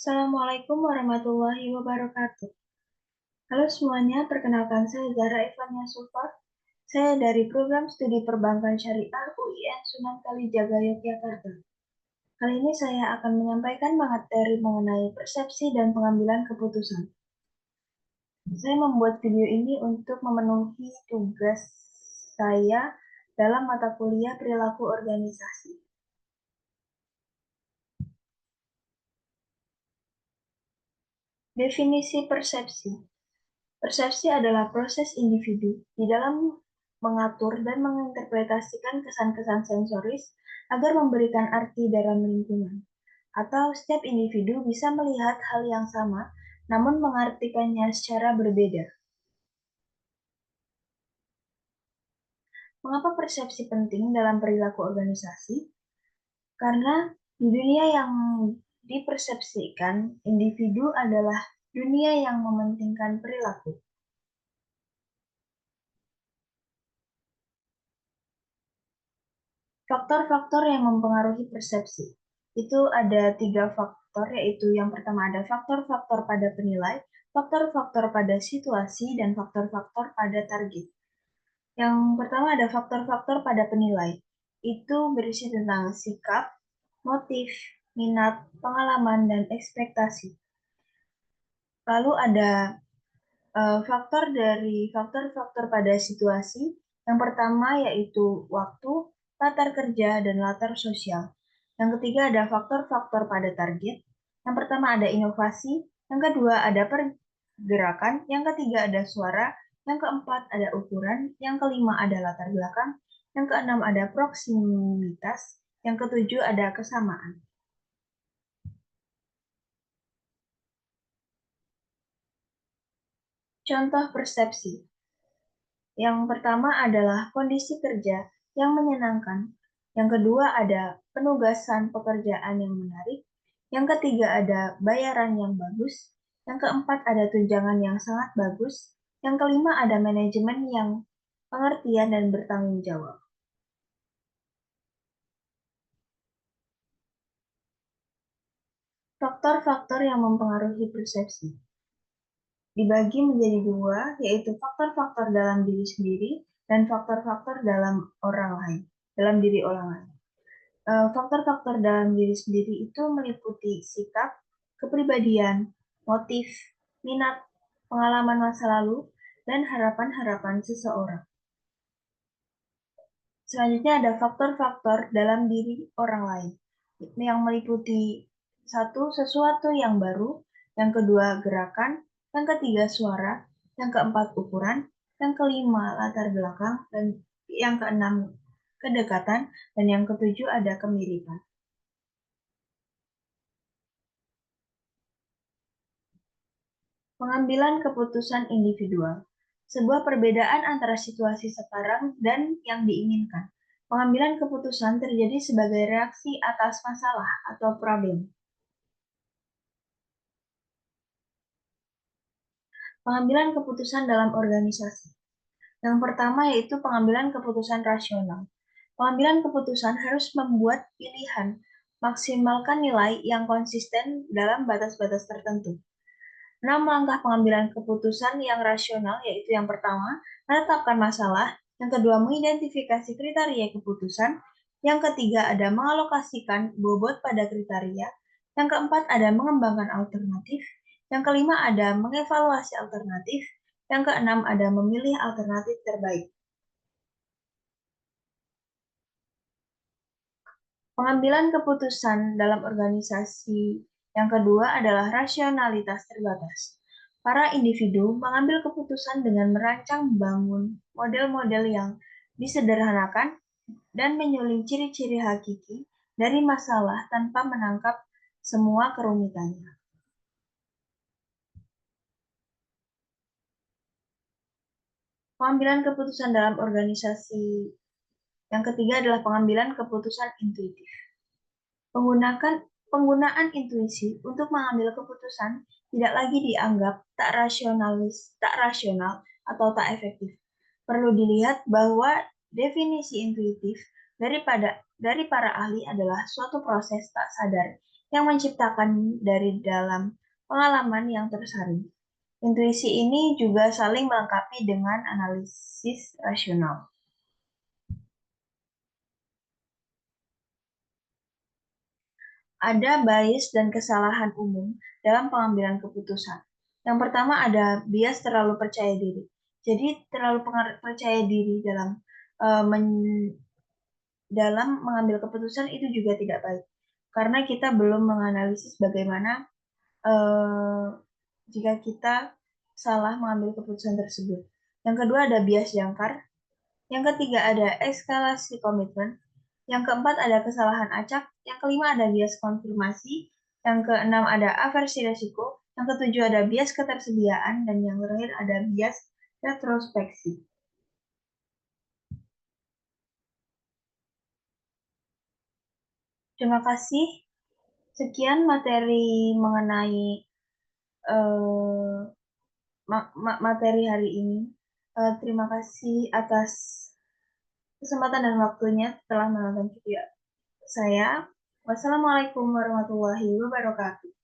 Assalamualaikum warahmatullahi wabarakatuh. Halo semuanya, perkenalkan saya Zahra Ivania Sufa. Saya dari Program Studi Perbankan Syariah UIN Sunan Kalijaga, Yogyakarta. Kali ini saya akan menyampaikan materi mengenai persepsi dan pengambilan keputusan. Saya membuat video ini untuk memenuhi tugas saya dalam mata kuliah perilaku organisasi. Definisi persepsi. Persepsi adalah proses individu di dalam mengatur dan menginterpretasikan kesan-kesan sensoris agar memberikan arti dalam lingkungan. Atau setiap individu bisa melihat hal yang sama, namun mengartikannya secara berbeda. Mengapa persepsi penting dalam perilaku organisasi? Karena di dunia yang dipersepsikan, individu adalah dunia yang mementingkan perilaku. Faktor-faktor yang mempengaruhi persepsi. Itu ada 3 faktor, yaitu yang pertama ada faktor-faktor pada penilai, faktor-faktor pada situasi, dan faktor-faktor pada target. Yang pertama ada faktor-faktor pada penilai. Itu berisi tentang sikap, motif, minat, pengalaman, dan ekspektasi. Lalu ada faktor-faktor pada situasi. Yang pertama yaitu waktu, latar kerja, dan latar sosial. Yang ketiga ada faktor-faktor pada target. Yang pertama ada inovasi, yang kedua ada pergerakan, yang ketiga ada suara, yang keempat ada ukuran, yang kelima ada latar belakang, yang keenam ada proksimitas, yang ketujuh ada kesamaan. Contoh persepsi. Yang pertama adalah kondisi kerja yang menyenangkan. Yang kedua ada penugasan pekerjaan yang menarik. Yang ketiga ada bayaran yang bagus. Yang keempat ada tunjangan yang sangat bagus. Yang kelima ada manajemen yang pengertian dan bertanggung jawab. Faktor-faktor yang mempengaruhi persepsi dibagi menjadi dua, yaitu faktor-faktor dalam diri sendiri dan faktor-faktor dalam orang lain, dalam diri orang lain. Faktor-faktor dalam diri sendiri itu meliputi sikap, kepribadian, motif, minat, pengalaman masa lalu, dan harapan-harapan seseorang. Selanjutnya ada faktor-faktor dalam diri orang lain, yang meliputi satu, sesuatu yang baru, yang kedua, gerakan, yang ketiga, suara, yang keempat, ukuran, yang kelima, latar belakang, dan yang keenam, kedekatan, dan yang ketujuh ada kemiripan. Pengambilan keputusan individual. Sebuah perbedaan antara situasi sekarang dan yang diinginkan. Pengambilan keputusan terjadi sebagai reaksi atas masalah atau problem. Pengambilan keputusan dalam organisasi. Yang pertama yaitu pengambilan keputusan rasional. Pengambilan keputusan harus membuat pilihan, maksimalkan nilai yang konsisten dalam batas-batas tertentu. 6 langkah pengambilan keputusan yang rasional yaitu yang pertama, menetapkan masalah, yang kedua mengidentifikasi kriteria keputusan, yang ketiga ada mengalokasikan bobot pada kriteria, yang keempat ada mengembangkan alternatif, yang kelima ada mengevaluasi alternatif, yang keenam ada memilih alternatif terbaik. Pengambilan keputusan dalam organisasi yang kedua adalah rasionalitas terbatas. Para individu mengambil keputusan dengan merancang bangun model-model yang disederhanakan dan menyuling ciri-ciri hakiki dari masalah tanpa menangkap semua kerumitannya. Pengambilan keputusan dalam organisasi yang ketiga adalah pengambilan keputusan intuitif. Penggunaan intuisi untuk mengambil keputusan tidak lagi dianggap tak rasional atau tak efektif. Perlu dilihat bahwa definisi intuitif dari para ahli adalah suatu proses tak sadar yang menciptakan dari dalam pengalaman yang tersaring. Intuisi ini juga saling melengkapi dengan analisis rasional. Ada bias dan kesalahan umum dalam pengambilan keputusan. Yang pertama ada bias terlalu percaya diri. Jadi terlalu percaya diri dalam mengambil keputusan itu juga tidak baik. Karena kita belum menganalisis bagaimana eh, jika kita salah mengambil keputusan tersebut. Yang kedua ada bias jangkar. Yang ketiga ada eskalasi komitmen. Yang keempat ada kesalahan acak. Yang kelima ada bias konfirmasi. Yang keenam ada aversi resiko. Yang ketujuh ada bias ketersediaan. Dan yang terakhir ada bias retrospeksi. Terima kasih. Sekian materi mengenai eh, materi hari ini. Terima kasih atas kesempatan dan waktunya telah menonton video saya. Wassalamualaikum warahmatullahi wabarakatuh.